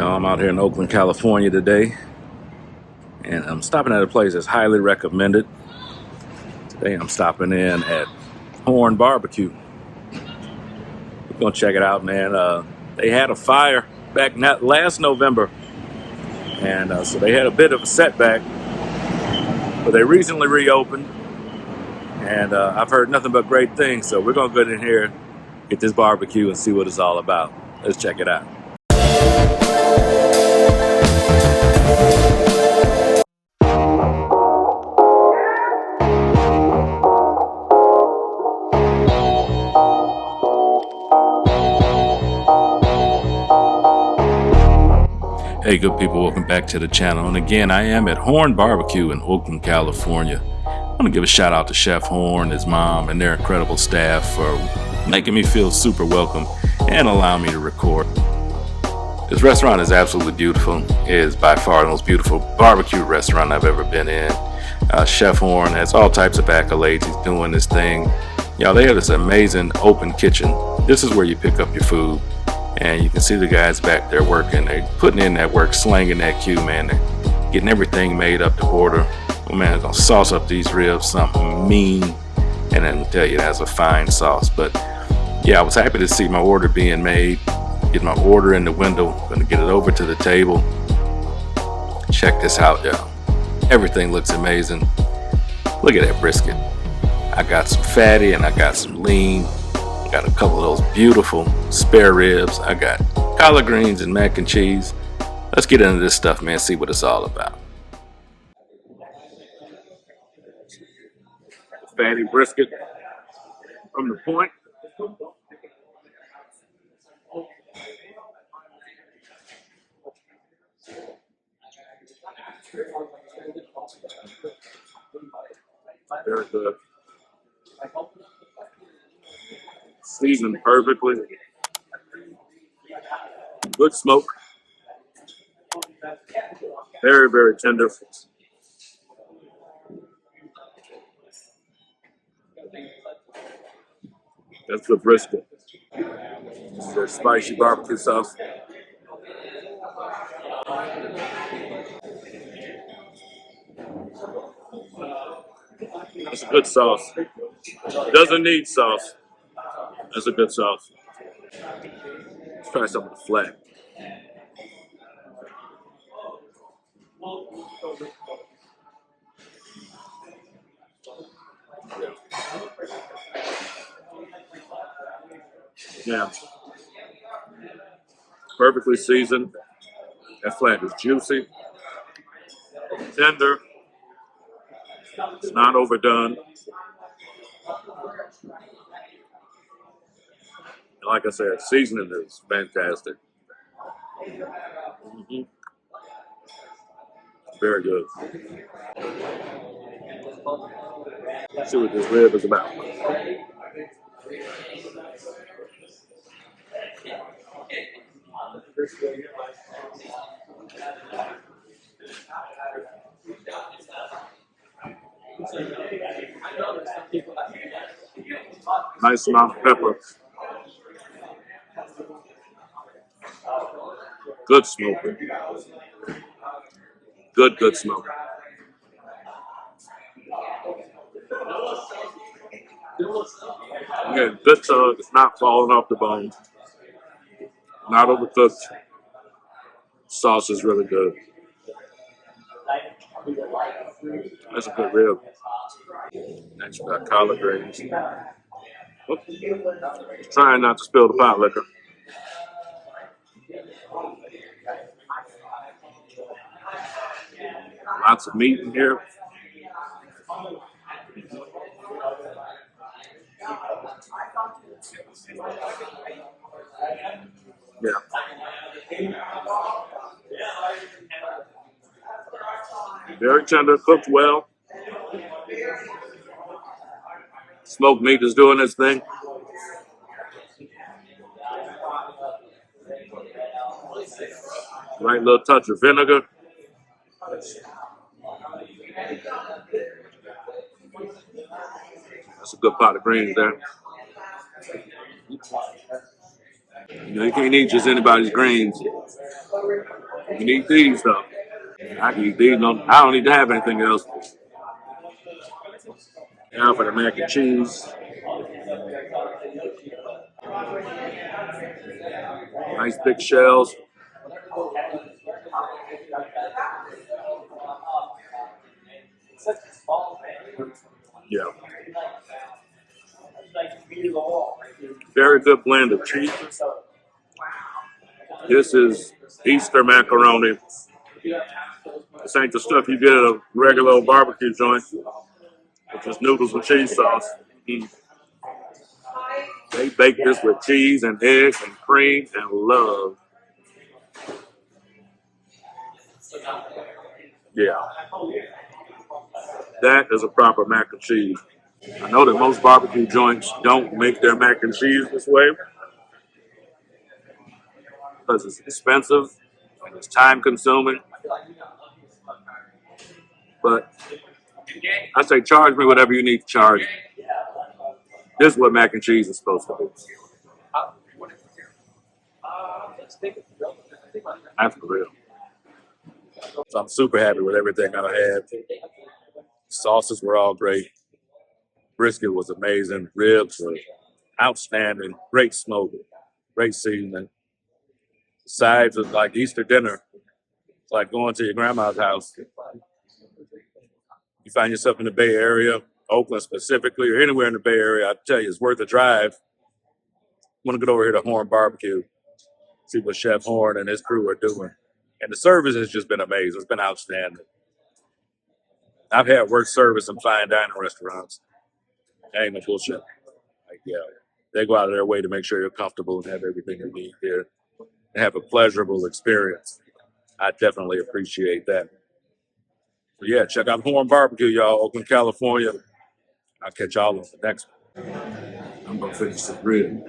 I'm out here in Oakland, California today, and I'm stopping at a place that's highly recommended. Today I'm stopping in at Horn Barbecue. We're gonna check it out, man. They had a fire back last November, and so they had a bit of a setback, but they recently reopened, and I've heard nothing but great things. So we're gonna go in here, get this barbecue, and see what it's all about. Let's check it out. Hey good people, welcome back to the channel. And again, I am at Horn Barbecue in Oakland, California. I want to give a shout out to Chef Horn, his mom, and their incredible staff for making me feel super welcome and allowing me to record. This restaurant is absolutely beautiful. It is by far the most beautiful barbecue restaurant I've ever been in. Chef Horn has all types of accolades. He's doing this thing. Y'all, they have this amazing open kitchen. This is where you pick up your food. And you can see the guys back there working. They're putting in that work, slanging that queue, man. They're getting everything made up to order. Oh, man, gonna sauce up these ribs, something mean. And then tell you that's a fine sauce. But yeah, I was happy to see my order being made. Get my order in the window. Gonna get it over to the table. Check this out, y'all. Everything looks amazing. Look at that brisket. I got some fatty and I got some lean. Got a couple of those beautiful spare ribs. I got collard greens and mac and cheese. Let's get into this stuff, man, see what it's all about. Fatty brisket from the point. Very good. Seasoned perfectly. Good smoke. Very, very tender. That's the brisket. This is their spicy barbecue sauce. That's a good sauce. Doesn't need sauce. That's a good sauce. Let's try some of the flat. Yeah. Perfectly seasoned. That flat is juicy, tender. It's not overdone. And like I said, seasoning is fantastic. Very good. Let's see what this rib is about. Nice amount of pepper. Good smoke. Good smoke. Again, good tug. It's not falling off the bone. Not overcooked. Sauce is really good. That's a good rib. Next, we got collard greens. Trying not to spill the pot liquor. Lots of meat in here. Yeah. Very tender, cooked well. Smoked meat is doing its thing. Right little touch of vinegar. That's a good pot of greens there. You know, you can't eat just anybody's greens. You need these though. I can eat these. No, I don't need to have anything else. Now for the mac and cheese. Nice big shells. Yeah. Very good blend of cheese. This is Easter macaroni. This ain't the stuff you get at a regular old barbecue joint, which is noodles with cheese sauce. Mm. They bake this with cheese and eggs and cream and love. Yeah, that is a proper mac and cheese. I know that most barbecue joints don't make their mac and cheese this way because it's expensive and it's time consuming. But I say charge me whatever you need to charge. This is what mac and cheese is supposed to be. That's for real. So I'm super happy with everything I had. Sauces were all great. Brisket was amazing. Ribs were outstanding. Great smoke. Great seasoning. Sides was like Easter dinner. It's like going to your grandma's house. You find yourself in the Bay Area, Oakland specifically, or anywhere in the Bay Area, I tell you, it's worth a drive. Want to get over here to Horn Barbecue, see what Chef Horn and his crew are doing. And the service has just been amazing. It's been outstanding. I've had worse service in fine dining restaurants. That ain't no bullshit. Like, yeah, they go out of their way to make sure you're comfortable and have everything you need here and have a pleasurable experience. I definitely appreciate that. So yeah, check out Horn Barbecue, y'all, Oakland, California. I'll catch y'all on the next one. I'm gonna finish the rib.